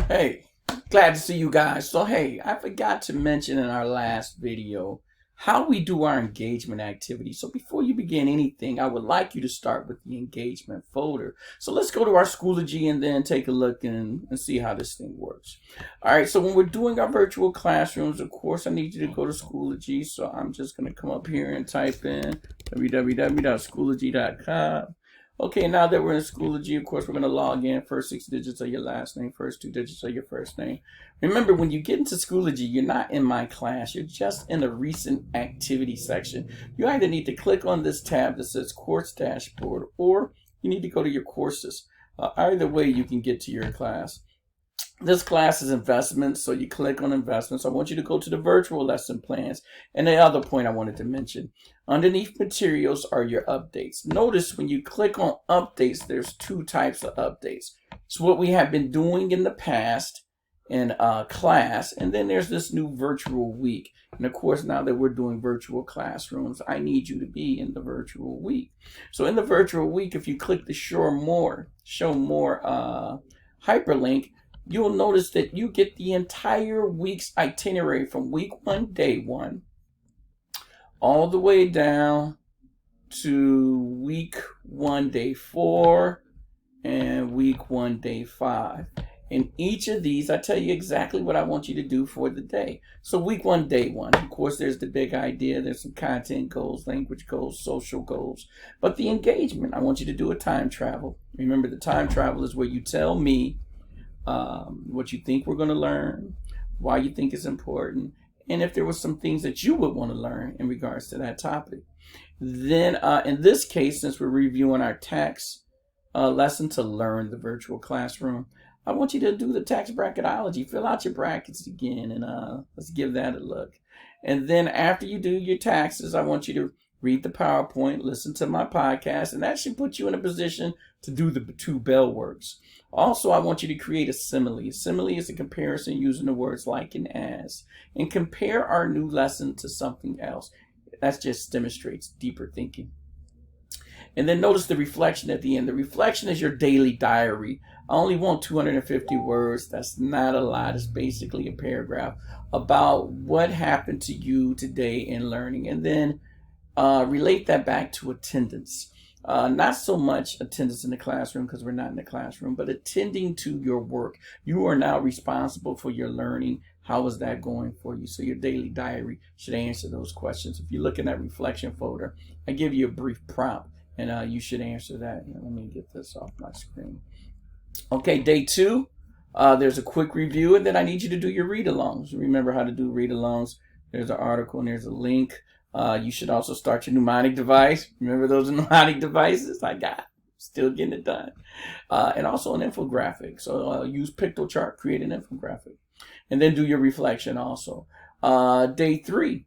Hey, glad to see you guys. So, hey, I forgot to mention in our last video how we do our engagement activity. So before you begin anything, I would like you to start with the engagement folder. So let's go to our Schoology and then take a look and see how this thing works. All right, so when we're doing our virtual classrooms, of course, I need you to go to Schoology. So I'm just going to come up here and type in www.schoology.com. Okay, now that we're in Schoology, of course, we're going to log in. First 6 digits of your last name, first 2 digits of your first name. Remember, when you get into Schoology, you're not in my class. You're just in the recent activity section. You either need to click on this tab that says Course Dashboard, or you need to go to your courses. Either way, you can get to your class. This class is investments, so you click on investments. I want you to go to the virtual lesson plans. And the other point I wanted to mention, underneath materials are your updates. Notice when you click on updates, there's two types of updates. It's what we have been doing in the past in class, and then there's this new virtual week. And of course, now that we're doing virtual classrooms, I need you to be in the virtual week. So in the virtual week, if you click the show more hyperlink, you'll notice that you get the entire week's itinerary from week 1, day 1, all the way down to week 1, day 4, and week 1, day 5. In each of these, I tell you exactly what I want you to do for the day. So week 1, day 1, of course, there's the big idea. There's some content goals, language goals, social goals. But the engagement, I want you to do a time travel. Remember, the time travel is where you tell me what you think we're going to learn, why you think it's important, and if there was some things that you would want to learn in regards to that topic. Then in this case, since we're reviewing our tax lesson to learn the virtual classroom, I want you to do the tax bracketology. Fill out your brackets again, and let's give that a look. And then after you do your taxes, I want you to read the PowerPoint, listen to my podcast, and that should put you in a position to do the 2 bell works. Also, I want you to create a simile. A simile is a comparison using the words like and as. And compare our new lesson to something else. That just demonstrates deeper thinking. And then notice the reflection at the end. The reflection is your daily diary. I only want 250 words. That's not a lot. It's basically a paragraph about what happened to you today in learning. And then relate that back to attendance. Not so much attendance in the classroom because we're not in the classroom, but attending to your work. You are now responsible for your learning. How is that going for you? So your daily diary should answer those questions. If you look in that reflection folder, I give you a brief prompt, and you should answer that. Let me get this off my screen. Okay, day 2, there's a quick review, and then I need you to do your read-alongs. Remember how to do read-alongs. There's an article and there's a link. You should also start your mnemonic device. Remember those mnemonic devices? Still getting it done. And also an infographic. So use Pictochart, create an infographic. And then do your reflection also. Day 3,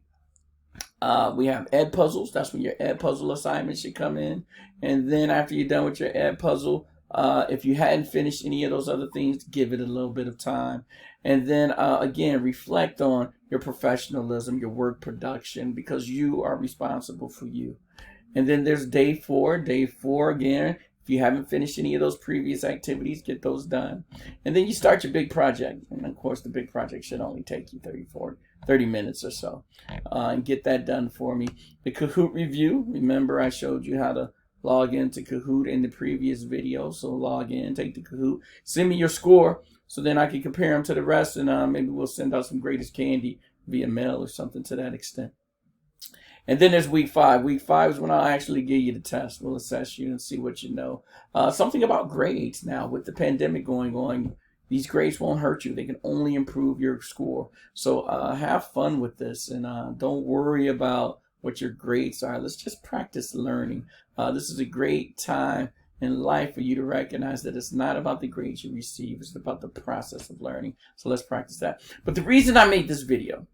we have Ed Puzzles. That's when your Ed Puzzle assignment should come in. And then after you're done with your Ed Puzzle, if you hadn't finished any of those other things, give it a little bit of time. And then again, reflect on your professionalism, your work production, because you are responsible for you. And then there's day 4. Day 4 again, if you haven't finished any of those previous activities, get those done. And then you start your big project. And of course, the big project should only take you 30 minutes or so. And get that done for me. The Kahoot review, remember I showed you how to log into Kahoot in the previous video. So log in, take the Kahoot, send me your score so then I can compare them to the rest, and maybe we'll send out some greatest candy via mail or something to that extent. And then there's week 5. Week 5 is when I'll actually give you the test. We'll assess you and see what you know. Something about grades now. With the pandemic going on, these grades won't hurt you. They can only improve your score. So have fun with this, and don't worry about what your grades are. Let's just practice learning. This is a great time in life for you to recognize that it's not about the grades you receive. It's about the process of learning. So let's practice that. But the reason I made this video,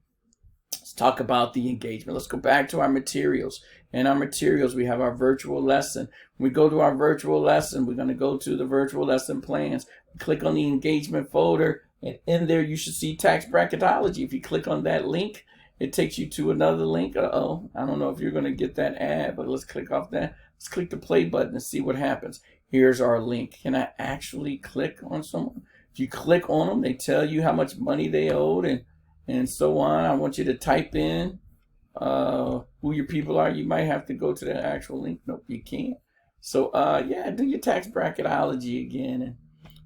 let's talk about the engagement. Let's go back to our materials. In our materials, we have our virtual lesson. When we go to our virtual lesson, we're going to go to the virtual lesson plans. Click on the engagement folder, and in there you should see tax bracketology. If you click on that link, it takes you to another link. I don't know if you're going to get that ad, but let's click off that. Let's click the play button and see what happens. Here's our link. Can I actually click on someone? If you click on them, they tell you how much money they owed and so on. I want you to type in who your people are. You might have to go to the actual link. Nope, you can't. So yeah, do your tax bracketology again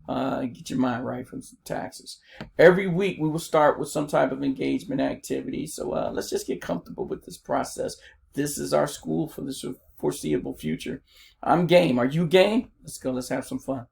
and get your mind right from some taxes. Every week we will start with some type of engagement activity. So let's just get comfortable with this process. This is our school for the foreseeable future. I'm game. Are you game? Let's go. Let's have some fun.